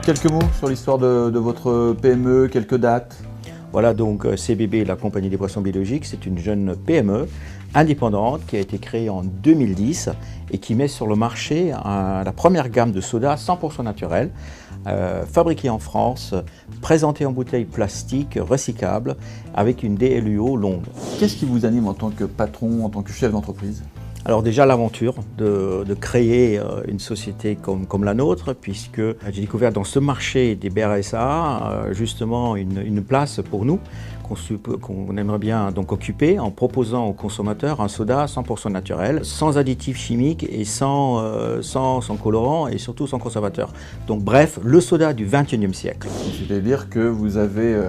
Quelques mots sur l'histoire de votre PME, quelques dates. Voilà donc CBB, la compagnie des boissons biologiques, c'est une jeune PME indépendante qui a été créée en 2010 et qui met sur le marché la première gamme de soda 100% naturel, fabriquée en France, présentée en bouteille plastique recyclable avec une DLUO longue. Qu'est-ce qui vous anime en tant que patron, en tant que chef d'entreprise ? Alors déjà l'aventure de créer une société comme la nôtre, puisque j'ai découvert dans ce marché des BRSA justement une place pour nous qu'on aimerait bien donc occuper en proposant aux consommateurs un soda 100% naturel, sans additifs chimiques et sans colorants et surtout sans conservateurs. Donc bref, le soda du XXIe siècle. C'est-à-dire que vous avez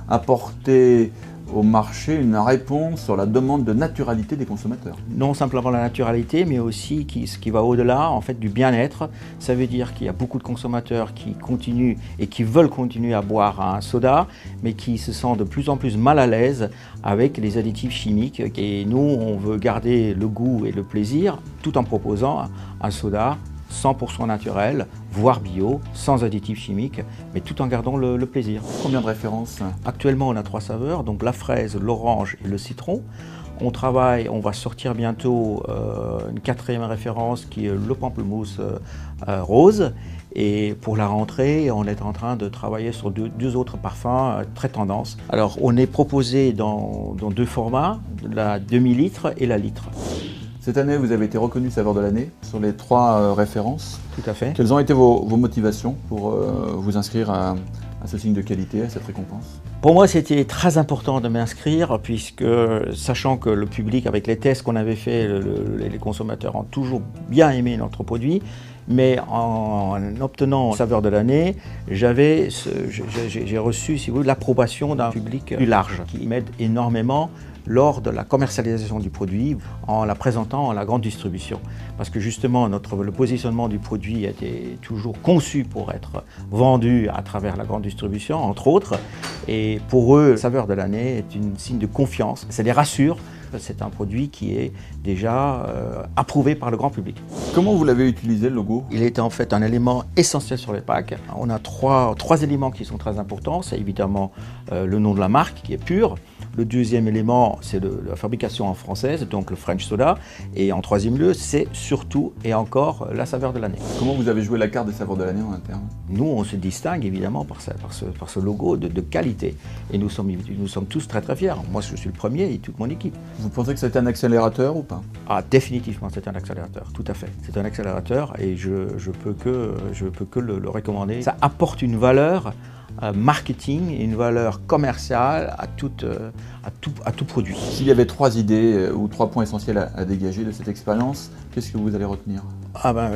apporté au marché une réponse sur la demande de naturalité des consommateurs. Non simplement la naturalité, mais aussi ce qui va au-delà en fait du bien-être. Ça veut dire qu'il y a beaucoup de consommateurs qui continuent et qui veulent continuer à boire un soda, mais qui se sentent de plus en plus mal à l'aise avec les additifs chimiques. Et nous, on veut garder le goût et le plaisir tout en proposant un soda 100% naturel, voire bio, sans additifs chimiques, mais tout en gardant le plaisir. Combien de références ? Actuellement, on a 3 saveurs, donc la fraise, l'orange et le citron. On va sortir bientôt une 4e référence qui est le pamplemousse rose. Et pour la rentrée, on est en train de travailler sur deux autres parfums très tendance. Alors, on est proposé dans 2 formats, la demi-litre et la litre. Cette année, vous avez été reconnu saveur de l'année sur les 3 références. Tout à fait. Quelles ont été vos motivations pour vous inscrire à ce signe de qualité, à cette récompense ? Pour moi, c'était très important de m'inscrire puisque, sachant que le public, avec les tests qu'on avait fait, les consommateurs ont toujours bien aimé notre produit, mais en obtenant saveur de l'année, j'ai reçu, si vous voulez, l'approbation d'un public plus large qui m'aide énormément lors de la commercialisation du produit en la présentant à la grande distribution. Parce que justement, le positionnement du produit a été toujours conçu pour être vendu à travers la grande distribution, entre autres. Et pour eux, la saveur de l'année est un signe de confiance. Ça les rassure. C'est un produit qui est déjà approuvé par le grand public. Comment vous l'avez utilisé, le logo ? Il est en fait un élément essentiel sur les packs. On a trois éléments qui sont très importants. C'est évidemment le nom de la marque qui est pur. Le deuxième élément, c'est la fabrication en française, donc le French Soda. Et en troisième lieu, c'est surtout et encore la saveur de l'année. Comment vous avez joué la carte des saveurs de l'année en interne ? Nous, on se distingue évidemment par ce logo de qualité. Et nous sommes tous très très fiers. Moi, je suis le premier et toute mon équipe. Vous pensez que c'était un accélérateur ou pas ? Ah, définitivement, c'est un accélérateur, tout à fait. C'est un accélérateur et je peux que le recommander. Ça apporte une valeur marketing et une valeur commerciale à tout produit. S'il y avait 3 idées ou 3 points essentiels à dégager de cette expérience, qu'est-ce que vous allez retenir ?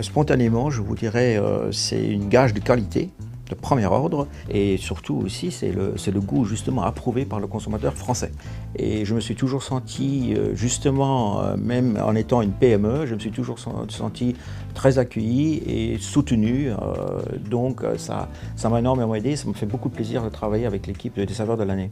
Spontanément, je vous dirais, c'est une gage de qualité de premier ordre et surtout aussi c'est le goût justement approuvé par le consommateur français. Et je me suis toujours senti justement, même en étant une PME, je me suis toujours senti très accueilli et soutenu. Donc ça m'a énormément aidé, ça me fait beaucoup de plaisir de travailler avec l'équipe des saveurs de l'année.